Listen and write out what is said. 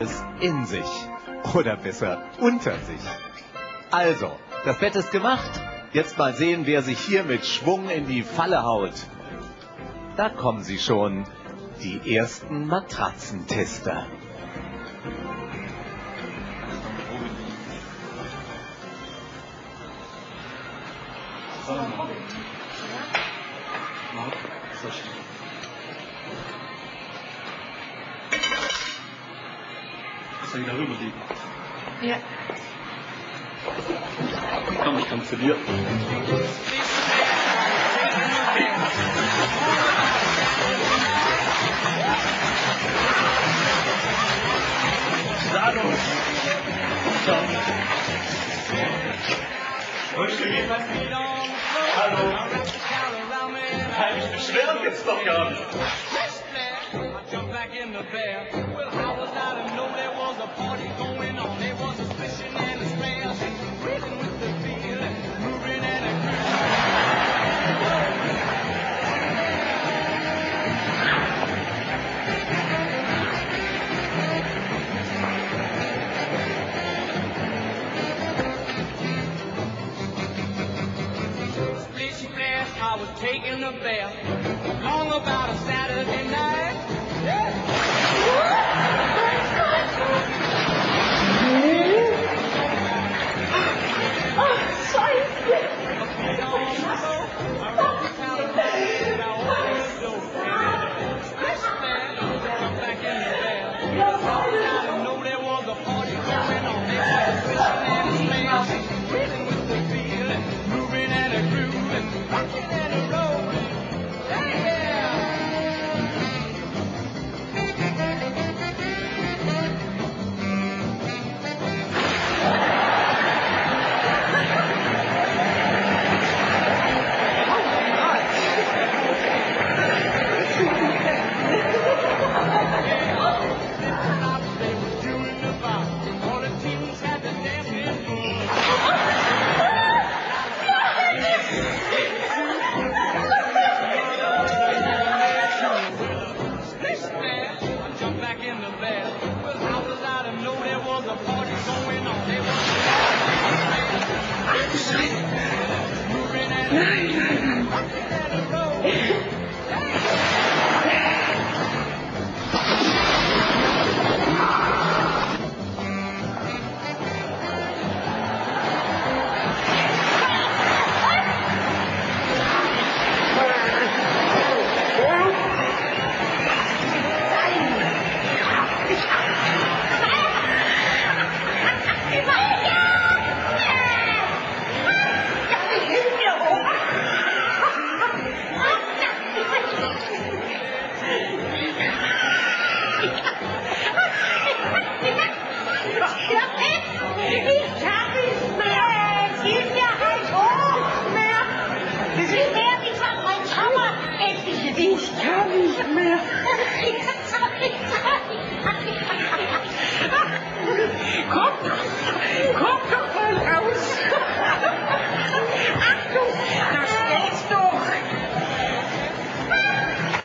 es in sich. Oder besser unter sich. Also, das Bett ist gemacht. Jetzt mal sehen, wer sich hier mit Schwung in die Falle haut. Da kommen sie schon, die ersten Matratzentester. Soll ich da rüber liegen? Ja. Komm, ich komm zu dir. Hallo. Hallo. Nein, ich beschweren jetzt doch gar nicht. I was taking a bath long about a Saturday night. Ich kann nicht mehr.